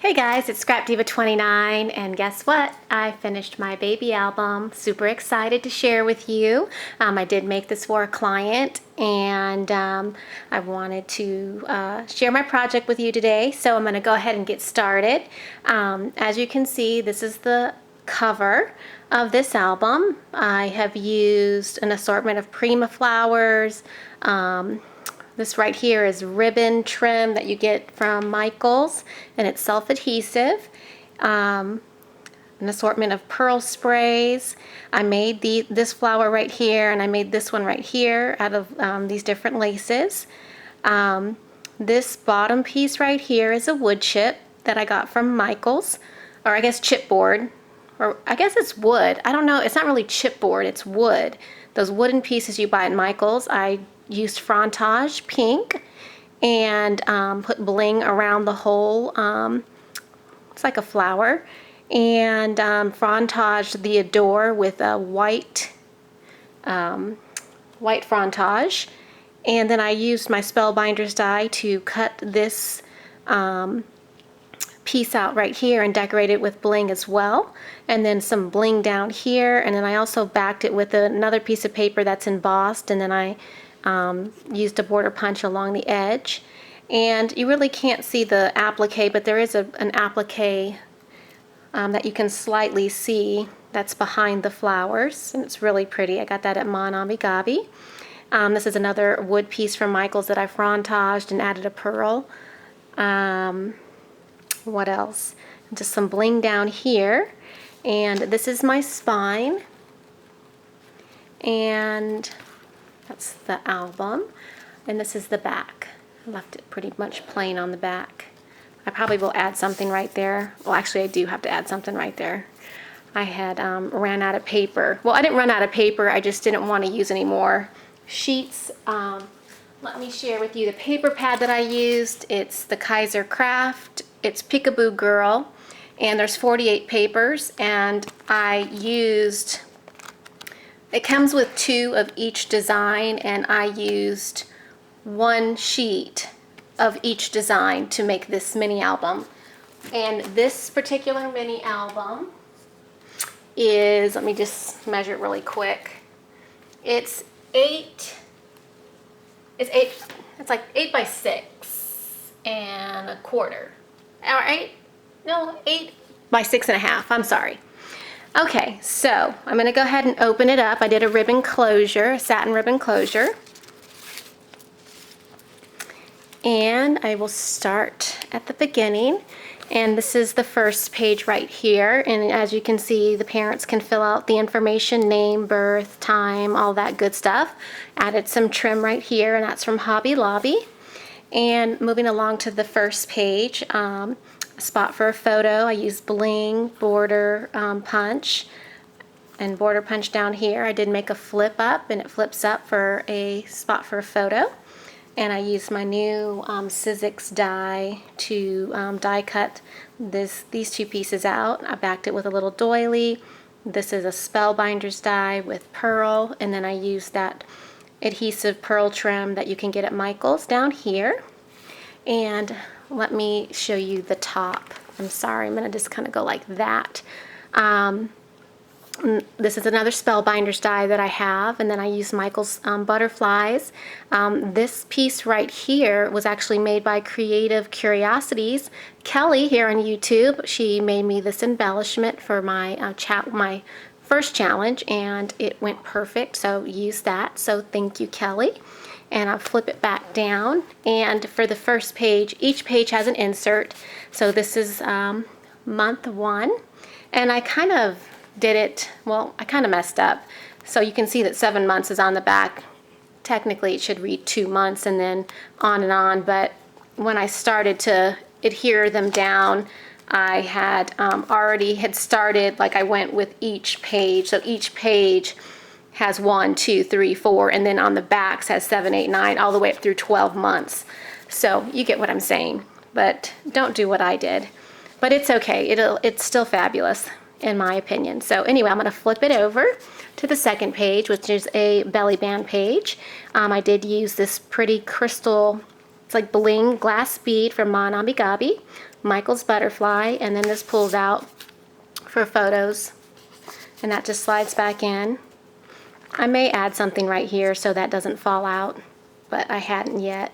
Hey guys, it's Scrap Diva 29, and guess what? I finished my baby album. Super excited to share with you. I did make this for a client, and I wanted to share my project with you today. So I'm going to go ahead and get started. As you can see, this is the cover of this album. I have used an assortment of Prima flowers. This right here is ribbon trim that you get from Michaels, and it's self-adhesive. An assortment of pearl sprays. I made this flower right here, and I made this one right here out of these different laces. This bottom piece right here is a wood chip that I got from Michaels, or I guess chipboard, or I guess it's wood. I don't know. It's not really chipboard. It's wood. Those wooden pieces you buy at Michaels. I used Frontage pink and put bling around the whole. It's like a flower, and Frontage the Adore with a white Frontage, and then I used my Spellbinder's die to cut this piece out right here and decorate it with bling as well, and then some bling down here, and then I also backed it with another piece of paper that's embossed, and then I used a border punch along the edge. And you really can't see the applique, but there is an applique that you can slightly see that's behind the flowers, and it's really pretty. I got that at Ma Nambi Gabi. This is another wood piece from Michaels that I frontaged and added a pearl. What else? Just some bling down here, and this is my spine, and that's the album, and this is the back. I left it pretty much plain on the back. I probably will add something right there. Well, actually I do have to add something right there. I had ran out of paper. Well, I didn't run out of paper, I just didn't want to use any more sheets. Let me share with you the paper pad that I used. It's the Kaiser Craft. It's Peekaboo Girl, and there's 48 papers, and I used, it comes with 2 of each design, and I used 1 sheet of each design to make this mini album. And this particular mini album is, let me just measure it really quick. It's like 8 by 6 and a quarter. All right, no, 8 by 6.5, I'm sorry. Okay, so I'm going to go ahead and open it up. I did a ribbon closure, a satin ribbon closure. And I will start at the beginning. And this is the first page right here. And as you can see, the parents can fill out the information, name, birth, time, all that good stuff. Added some trim right here, and that's from Hobby Lobby. And moving along to the first page, a spot for a photo. I used bling, border punch, and border punch down here. I did make a flip up, and it flips up for a spot for a photo. And I used my new Sizzix die to die cut these 2 pieces out. I backed it with a little doily. This is a Spellbinder's die with pearl, and then I used that adhesive pearl trim that you can get at Michaels down here. And let me show you the top. I'm sorry, I'm going to just kind of go like that. This is another Spellbinder's die that I have, and then I use Michaels butterflies. This piece right here was actually made by Creative Curiosities. Kelly here on YouTube, she made me this embellishment for my my first challenge, and it went perfect, so use that. So thank you, Kelly. And I'll flip it back down, and for the first page, each page has an insert. So this is month 1, and I kind of did it, well, I kind of messed up. So you can see that 7 months is on the back. Technically it should read 2 months and then on, but when I started to adhere them down, I had already had started, like I went with each page. So each page has 1, 2, 3, 4, and then on the backs has 7, 8, 9, all the way up through 12 months. So you get what I'm saying, but don't do what I did. But it's okay, it's still fabulous in my opinion. So anyway, I'm going to flip it over to the second page, which is a belly band page. I did use this pretty crystal, it's like bling glass bead from Ma Nambi Gabi. Michael's butterfly, and then this pulls out for photos, and that just slides back in. I may add something right here so that doesn't fall out, but I hadn't yet.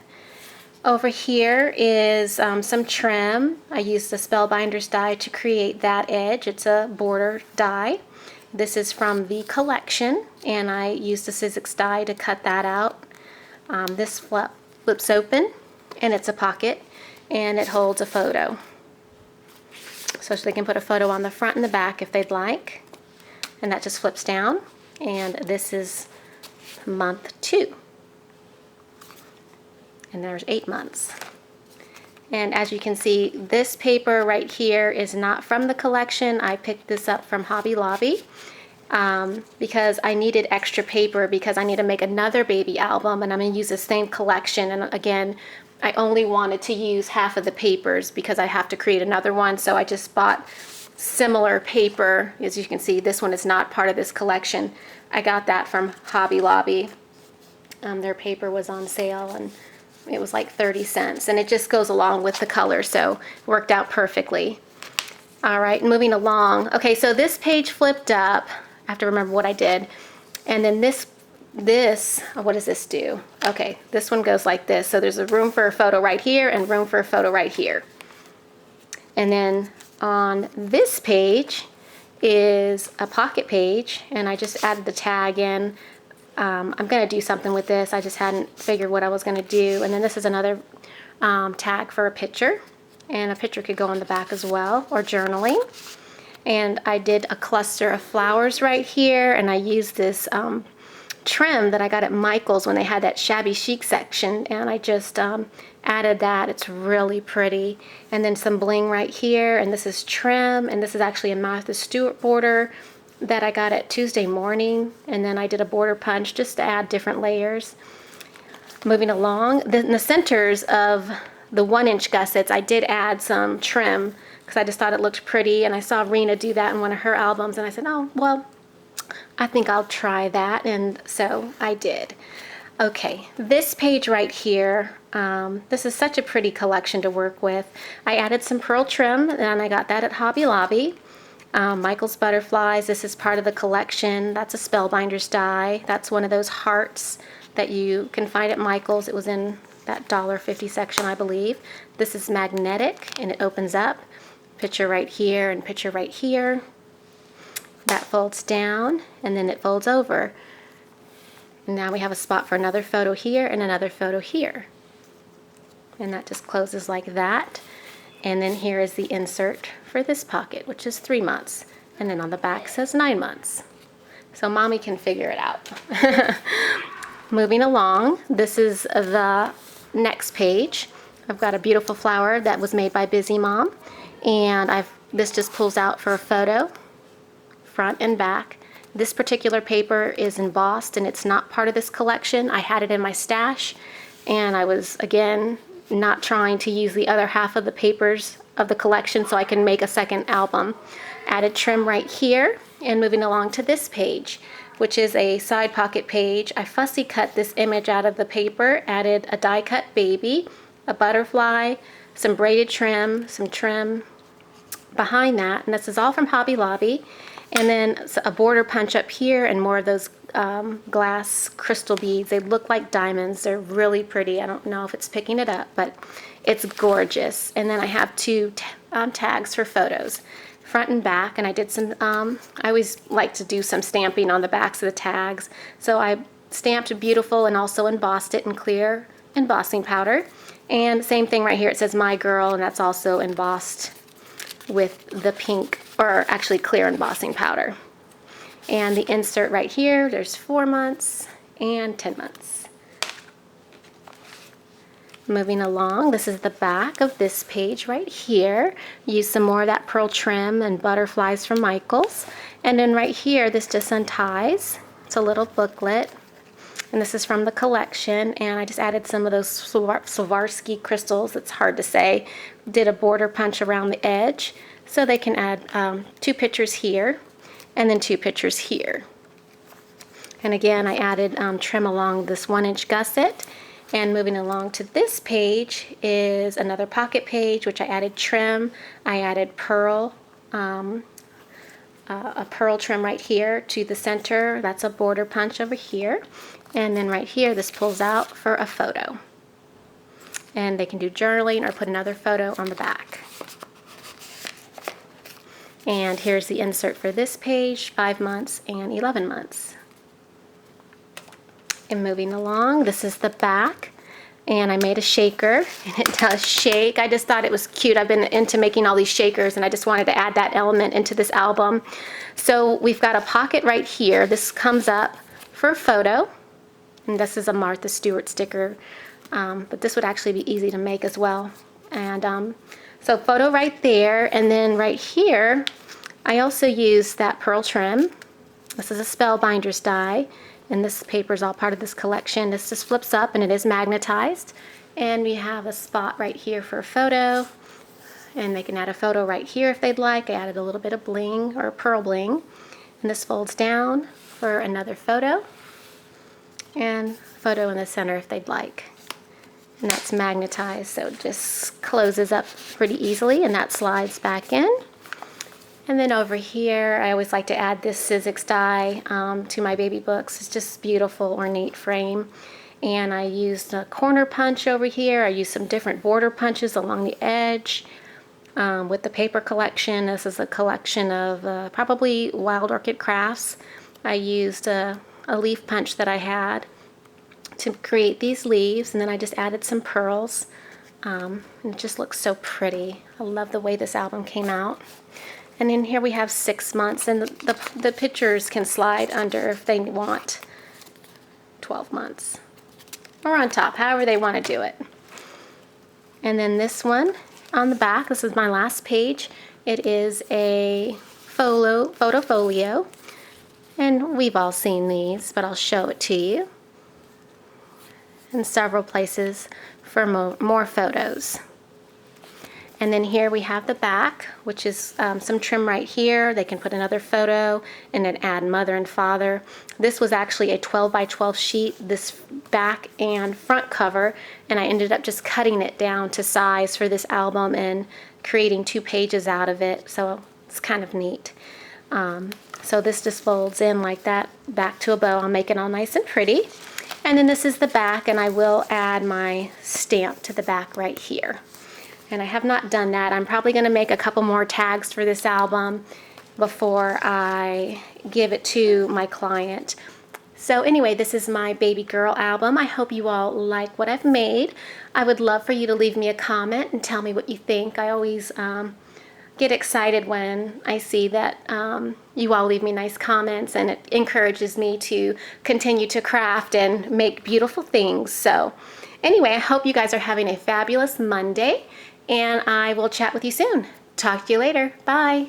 Over here is some trim. I used the Spellbinders die to create that edge. It's a border die. This is from the collection, and I used the Sizzix die to cut that out. This flips open, and it's a pocket, and it holds a photo. So they can put a photo on the front and the back if they'd like. And that just flips down. And this is month 2. And there's 8 months. And as you can see, this paper right here is not from the collection. I picked this up from Hobby Lobby because I needed extra paper because I need to make another baby album, and I'm going to use the same collection. And again, I only wanted to use half of the papers because I have to create another one, so I just bought similar paper. As you can see, this one is not part of this collection. I got that from Hobby Lobby. Their paper was on sale, and it was like 30 cents, and it just goes along with the color, so it worked out perfectly. All right, moving along. Okay, so this page flipped up. I have to remember what I did. And then this, what does this do? Okay, this one goes like this. So there's a room for a photo right here and room for a photo right here. And then on this page is a pocket page, and I just added the tag in. I'm going to do something with this. I just hadn't figured what I was going to do. And then this is another tag for a picture, and a picture could go on the back as well, or journaling. And I did a cluster of flowers right here, and I used this trim that I got at Michael's when they had that shabby chic section, and I just added that. It's really pretty. And then some bling right here, and this is trim, and this is actually a Martha Stewart border that I got at Tuesday Morning, and then I did a border punch just to add different layers. Moving along, in the centers of the 1-inch gussets, I did add some trim because I just thought it looked pretty, and I saw Rena do that in one of her albums, and I said, oh, well, I think I'll try that, and so I did. Okay, this page right here, this is such a pretty collection to work with. I added some pearl trim, and I got that at Hobby Lobby. Michael's butterflies, this is part of the collection. That's a Spellbinders die. That's one of those hearts that you can find at Michael's. It was in that $1.50 section, I believe. This is magnetic, and it opens up. Picture right here and picture right here. That folds down, and then it folds over. And now we have a spot for another photo here and another photo here. And that just closes like that. And then here is the insert for this pocket, which is 3 months. And then on the back says 9 months. So mommy can figure it out. Moving along, this is the next page. I've got a beautiful flower that was made by Busy Mom. And this just pulls out for a photo, front and back. This particular paper is embossed, and it's not part of this collection. I had it in my stash, and I was, again, not trying to use the other half of the papers of the collection so I can make a second album. Added trim right here, and moving along to this page, which is a side pocket page. I fussy cut this image out of the paper, added a die cut baby, a butterfly, some braided trim, some trim behind that, and this is all from Hobby Lobby. And then a border punch up here, and more of those glass crystal beads. They look like diamonds. They're really pretty. I don't know if it's picking it up, but it's gorgeous. And then I have 2 tags for photos, front and back. And I did some, I always like to do some stamping on the backs of the tags. So I stamped beautiful and also embossed it in clear embossing powder. And same thing right here. It says My Girl, and that's also embossed with the pink, or actually clear embossing powder. And the insert right here, there's 4 months and 10 months. Moving along, this is the back of this page right here. Use some more of that pearl trim and butterflies from Michael's. And then right here, this just unties. It's a little booklet. And this is from the collection, and I just added some of those Swarovski crystals. It's hard to say. Did a border punch around the edge, so they can add 2 pictures here, and then 2 pictures here. And again, I added trim along this 1-inch gusset, And moving along to this page is another pocket page, which I added trim. I added pearl, a pearl trim right here to the center. That's a border punch over here. And then right here, this pulls out for a photo. And they can do journaling or put another photo on the back. And here's the insert for this page, 5 months and 11 months. And moving along, this is the back. And I made a shaker, and it does shake. I just thought it was cute. I've been into making all these shakers, and I just wanted to add that element into this album. So we've got a pocket right here. This comes up for a photo. And this is a Martha Stewart sticker, but this would actually be easy to make as well. And so photo right there, and then right here, I also used that pearl trim. This is a Spellbinders die. And this paper is all part of this collection. This just flips up and it is magnetized. And we have a spot right here for a photo. And they can add a photo right here if they'd like. I added a little bit of bling or pearl bling. And this folds down for another photo. And photo in the center if they'd like. And that's magnetized, so it just closes up pretty easily, and that slides back in. And then over here, I always like to add this Sizzix die to my baby books. It's just beautiful, ornate frame. And I used a corner punch over here. I used some different border punches along the edge. With the paper collection, this is a collection of probably Wild Orchid Crafts. I used a leaf punch that I had to create these leaves, and then I just added some pearls. And it just looks so pretty. I love the way this album came out. And then here we have 6 months, and the pictures can slide under if they want 12 months. Or on top, however they want to do it. And then this one on the back, this is my last page. It is a photo folio. And we've all seen these, but I'll show it to you. In several places for more photos. And then here we have the back, which is some trim right here. They can put another photo and then add mother and father. This was actually a 12 by 12 sheet, this back and front cover, and I ended up just cutting it down to size for this album and creating 2 pages out of it, so it's kind of neat. So this just folds in like that, back to a bow. I'll make it all nice and pretty. And then this is the back, and I will add my stamp to the back right here. And I have not done that. I'm probably going to make a couple more tags for this album before I give it to my client. So anyway, this is my baby girl album. I hope you all like what I've made. I would love for you to leave me a comment and tell me what you think. I always get excited when I see that you all leave me nice comments, and it encourages me to continue to craft and make beautiful things. So anyway, I hope you guys are having a fabulous Monday, and I will chat with you soon. Talk to you later. Bye.